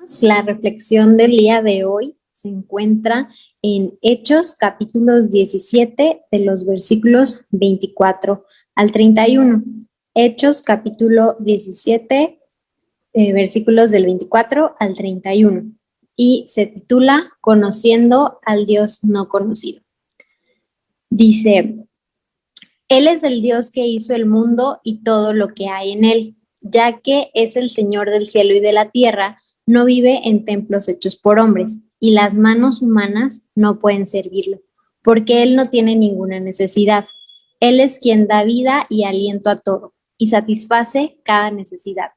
La reflexión del día de hoy se encuentra en Hechos capítulos 17 de los versículos 24 al 31. Hechos capítulo 17, versículos del 24 al 31. Y se titula Conociendo al Dios no conocido. Dice: Él es el Dios que hizo el mundo y todo lo que hay en él, ya que es el Señor del cielo y de la tierra. No vive en templos hechos por hombres, y las manos humanas no pueden servirlo, porque Él no tiene ninguna necesidad. Él es quien da vida y aliento a todo, y satisface cada necesidad.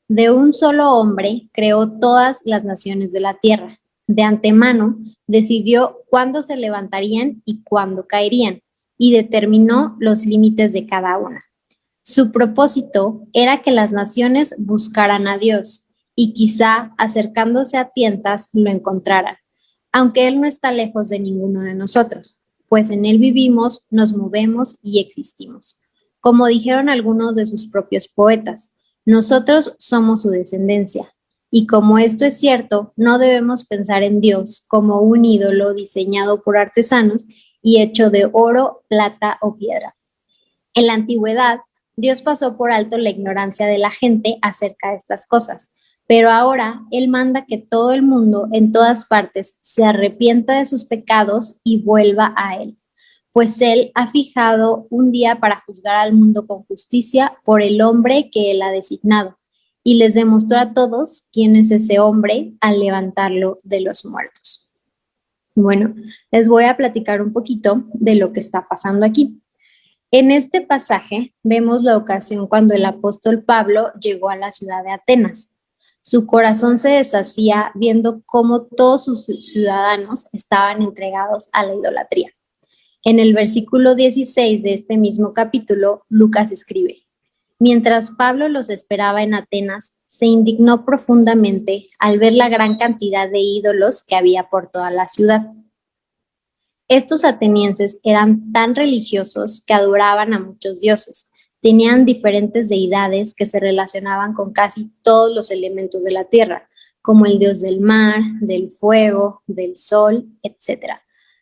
De un solo hombre creó todas las naciones de la tierra. De antemano decidió cuándo se levantarían y cuándo caerían, y determinó los límites de cada una. Su propósito era que las naciones buscaran a Dios y quizá acercándose a tientas lo encontraran, aunque Él no está lejos de ninguno de nosotros, pues en Él vivimos, nos movemos y existimos. Como dijeron algunos de sus propios poetas, nosotros somos su descendencia. Y como esto es cierto, no debemos pensar en Dios como un ídolo diseñado por artesanos y hecho de oro, plata o piedra. En la antigüedad, Dios pasó por alto la ignorancia de la gente acerca de estas cosas, pero ahora Él manda que todo el mundo en todas partes se arrepienta de sus pecados y vuelva a Él, pues Él ha fijado un día para juzgar al mundo con justicia por el hombre que Él ha designado, y les demostró a todos quién es ese hombre al levantarlo de los muertos. Bueno, les voy a platicar un poquito de lo que está pasando aquí. En este pasaje vemos la ocasión cuando el apóstol Pablo llegó a la ciudad de Atenas. Su corazón se deshacía viendo cómo todos sus ciudadanos estaban entregados a la idolatría. En el versículo 16 de este mismo capítulo, Lucas escribe: Mientras Pablo los esperaba en Atenas, se indignó profundamente al ver la gran cantidad de ídolos que había por toda la ciudad. Estos atenienses eran tan religiosos que adoraban a muchos dioses. Tenían diferentes deidades que se relacionaban con casi todos los elementos de la tierra, como el dios del mar, del fuego, del sol, etc.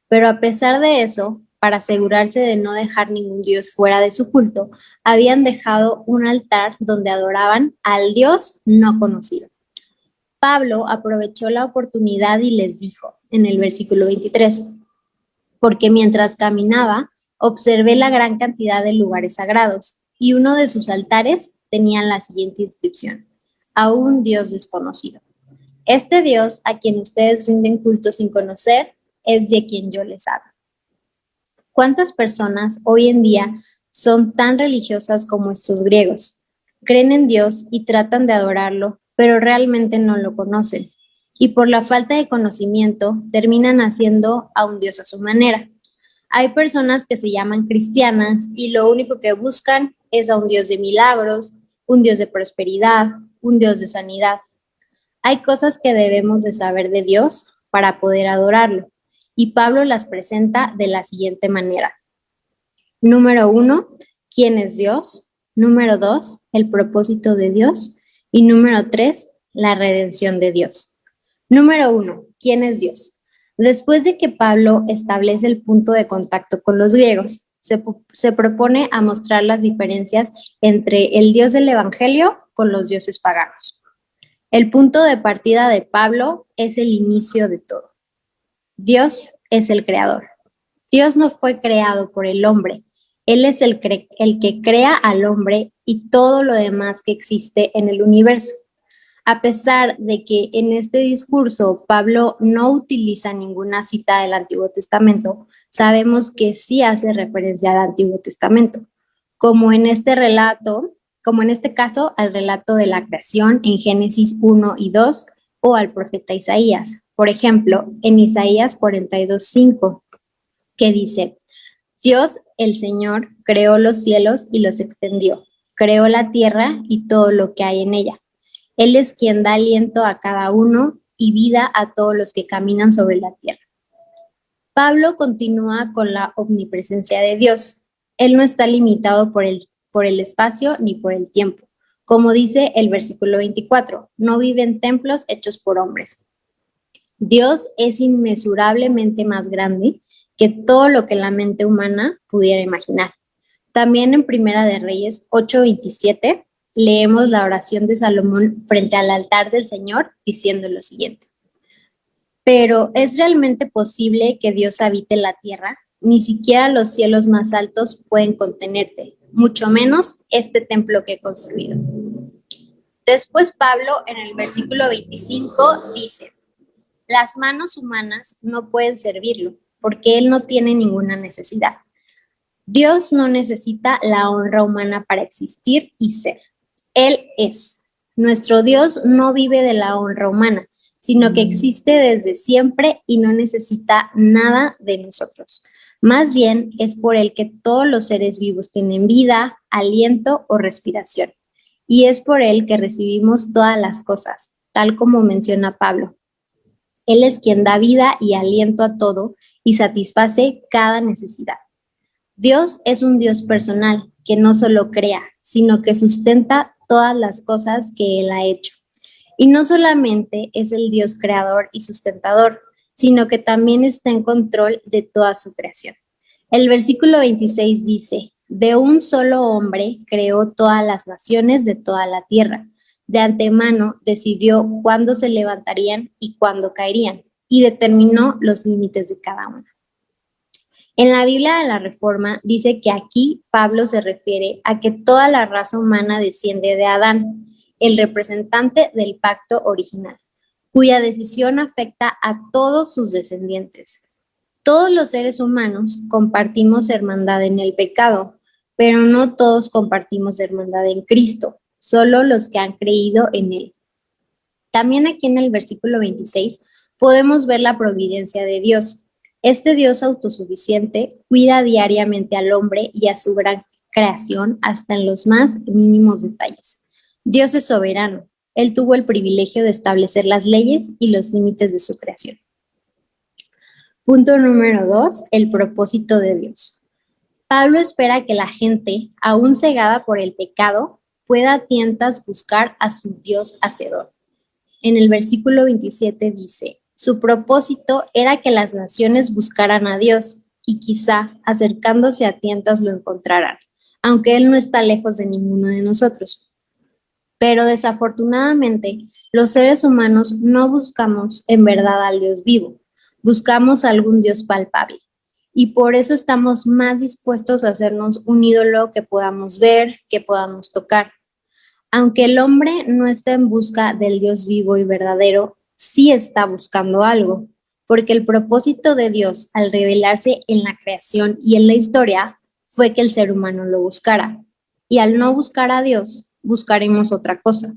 Pero a pesar de eso, para asegurarse de no dejar ningún dios fuera de su culto, habían dejado un altar donde adoraban al Dios no conocido. Pablo aprovechó la oportunidad y les dijo, en el versículo 23, porque mientras caminaba, observé la gran cantidad de lugares sagrados, y uno de sus altares tenía la siguiente inscripción: a un Dios desconocido. Este Dios, a quien ustedes rinden culto sin conocer, es de quien yo les hablo. ¿Cuántas personas hoy en día son tan religiosas como estos griegos? Creen en Dios y tratan de adorarlo, pero realmente no lo conocen. Y por la falta de conocimiento, terminan haciendo a un Dios a su manera. Hay personas que se llaman cristianas y lo único que buscan es a un Dios de milagros, un Dios de prosperidad, un Dios de sanidad. Hay cosas que debemos de saber de Dios para poder adorarlo, y Pablo las presenta de la siguiente manera. Número 1, ¿quién es Dios? Número 2, el propósito de Dios. Y número 3, la redención de Dios. Número 1, ¿quién es Dios? Después de que Pablo establece el punto de contacto con los griegos, se propone a mostrar las diferencias entre el Dios del Evangelio con los dioses paganos. El punto de partida de Pablo es el inicio de todo. Dios es el creador. Dios no fue creado por el hombre. Él es el que crea al hombre y todo lo demás que existe en el universo. A pesar de que en este discurso Pablo no utiliza ninguna cita del Antiguo Testamento, sabemos que sí hace referencia al Antiguo Testamento, como en este caso al relato de la creación en Génesis 1 y 2 o al profeta Isaías. Por ejemplo, en Isaías 42:5, que dice: Dios, el Señor, creó los cielos y los extendió, creó la tierra y todo lo que hay en ella. Él es quien da aliento a cada uno y vida a todos los que caminan sobre la tierra. Pablo continúa con la omnipresencia de Dios. Él no está limitado por el espacio ni por el tiempo, Como dice el versículo 24, no vive en templos hechos por hombres. Dios es inmesurablemente más grande que todo lo que la mente humana pudiera imaginar. También en Primera de Reyes 8:27 leemos la oración de Salomón frente al altar del Señor diciendo lo siguiente: pero ¿es realmente posible que Dios habite en la tierra? Ni siquiera los cielos más altos pueden contenerte, mucho menos este templo que he construido. Después Pablo en el versículo 25 dice: las manos humanas no pueden servirlo, porque Él no tiene ninguna necesidad. Dios no necesita la honra humana para existir y ser. Él es. Nuestro Dios no vive de la honra humana, sino que existe desde siempre y no necesita nada de nosotros. Más bien es por Él que todos los seres vivos tienen vida, aliento o respiración. Y es por Él que recibimos todas las cosas, tal como menciona Pablo. Él es quien da vida y aliento a todo y satisface cada necesidad. Dios es un Dios personal que no solo crea, sino que sustenta todas las cosas que Él ha hecho. Y no solamente es el Dios creador y sustentador, sino que también está en control de toda su creación. El versículo 26 dice: de un solo hombre creó todas las naciones de toda la tierra. De antemano decidió cuándo se levantarían y cuándo caerían, y determinó los límites de cada una. En la Biblia de la Reforma dice que aquí Pablo se refiere a que toda la raza humana desciende de Adán, el representante del pacto original, cuya decisión afecta a todos sus descendientes. Todos los seres humanos compartimos hermandad en el pecado, pero no todos compartimos hermandad en Cristo, solo los que han creído en Él. También aquí en el versículo 26 podemos ver la providencia de Dios. Este Dios autosuficiente cuida diariamente al hombre y a su gran creación hasta en los más mínimos detalles. Dios es soberano. Él tuvo el privilegio de establecer las leyes y los límites de su creación. Punto número 2, el propósito de Dios. Pablo espera que la gente, aún cegada por el pecado, pueda a tientas buscar a su Dios hacedor. En el versículo 27 dice: su propósito era que las naciones buscaran a Dios y quizá acercándose a tientas lo encontrarán, aunque Él no está lejos de ninguno de nosotros. Pero desafortunadamente, los seres humanos no buscamos en verdad al Dios vivo, buscamos a algún Dios palpable. Y por eso estamos más dispuestos a hacernos un ídolo que podamos ver, que podamos tocar. Aunque el hombre no está en busca del Dios vivo y verdadero, sí está buscando algo, porque el propósito de Dios al revelarse en la creación y en la historia fue que el ser humano lo buscara. Y al no buscar a Dios, buscaremos otra cosa,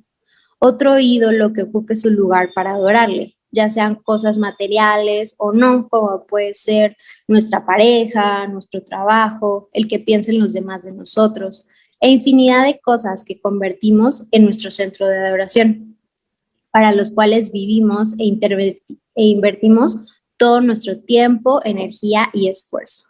otro ídolo que ocupe su lugar para adorarle, ya sean cosas materiales o no, como puede ser nuestra pareja, nuestro trabajo, el que piensen los demás de nosotros, e infinidad de cosas que convertimos en nuestro centro de adoración, para los cuales vivimos e invertimos todo nuestro tiempo, energía y esfuerzo.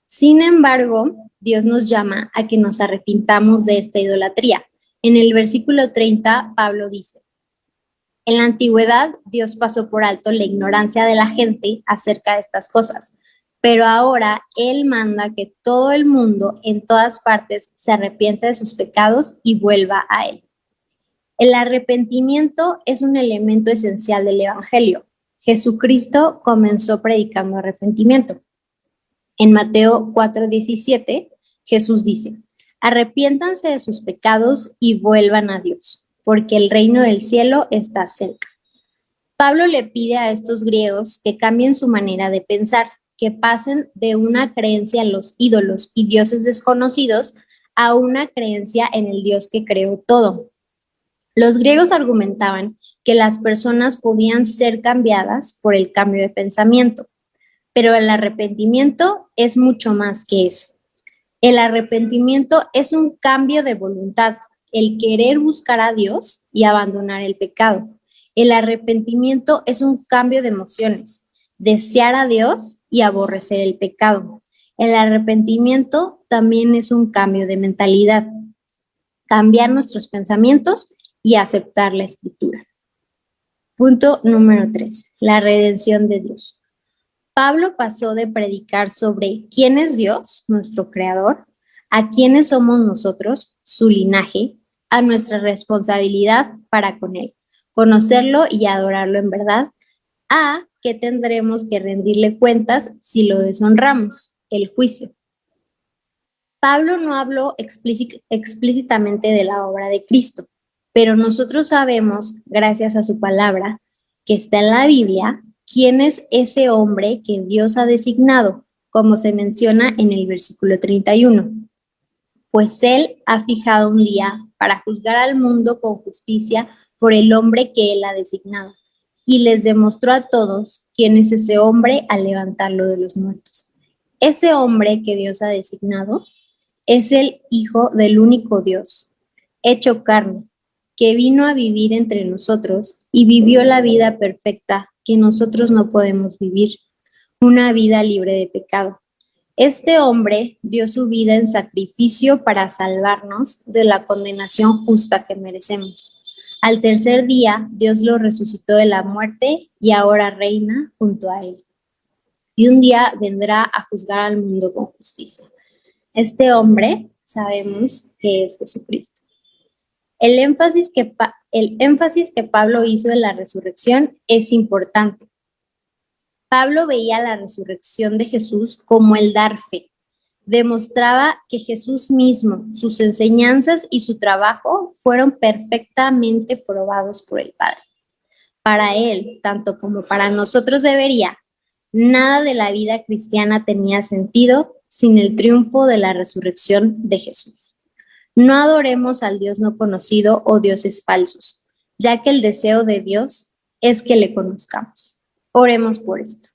Sin embargo, Dios nos llama a que nos arrepintamos de esta idolatría. En el versículo 30, Pablo dice: en la antigüedad, Dios pasó por alto la ignorancia de la gente acerca de estas cosas, pero ahora Él manda que todo el mundo en todas partes se arrepienta de sus pecados y vuelva a Él. El arrepentimiento es un elemento esencial del Evangelio. Jesucristo comenzó predicando arrepentimiento. En Mateo 4:17, Jesús dice: arrepiéntanse de sus pecados y vuelvan a Dios, porque el reino del cielo está cerca. Pablo le pide a estos griegos que cambien su manera de pensar, que pasen de una creencia en los ídolos y dioses desconocidos a una creencia en el Dios que creó todo. Los griegos argumentaban que las personas podían ser cambiadas por el cambio de pensamiento, pero el arrepentimiento es mucho más que eso. El arrepentimiento es un cambio de voluntad, el querer buscar a Dios y abandonar el pecado. El arrepentimiento es un cambio de emociones, desear a Dios y aborrecer el pecado. El arrepentimiento también es un cambio de mentalidad. cambiar nuestros pensamientos y aceptar la Escritura. Punto número 3, la redención de Dios. Pablo pasó de predicar sobre quién es Dios, nuestro Creador, a quiénes somos nosotros, su linaje, a nuestra responsabilidad para con Él, conocerlo y adorarlo en verdad, a que tendremos que rendirle cuentas si lo deshonramos, el juicio. Pablo no habló explícitamente de la obra de Cristo, pero nosotros sabemos, gracias a su palabra, que está en la Biblia, quién es ese hombre que Dios ha designado, como se menciona en el versículo 31. Pues Él ha fijado un día para juzgar al mundo con justicia por el hombre que Él ha designado, y les demostró a todos quién es ese hombre al levantarlo de los muertos. Ese hombre que Dios ha designado es el Hijo del único Dios, hecho carne, que vino a vivir entre nosotros y vivió la vida perfecta que nosotros no podemos vivir, una vida libre de pecado. Este hombre dio su vida en sacrificio para salvarnos de la condenación justa que merecemos. Al tercer día, Dios lo resucitó de la muerte y ahora reina junto a él. Y un día vendrá a juzgar al mundo con justicia. Este hombre sabemos que es Jesucristo. El énfasis que Pablo hizo en la resurrección es importante. Pablo veía la resurrección de Jesús como el dar fe. Demostraba que Jesús mismo, sus enseñanzas y su trabajo fueron perfectamente probados por el Padre. Para él, tanto como para nosotros debería, nada de la vida cristiana tenía sentido sin el triunfo de la resurrección de Jesús. No adoremos al Dios no conocido o dioses falsos, ya que el deseo de Dios es que le conozcamos. Oremos por esto.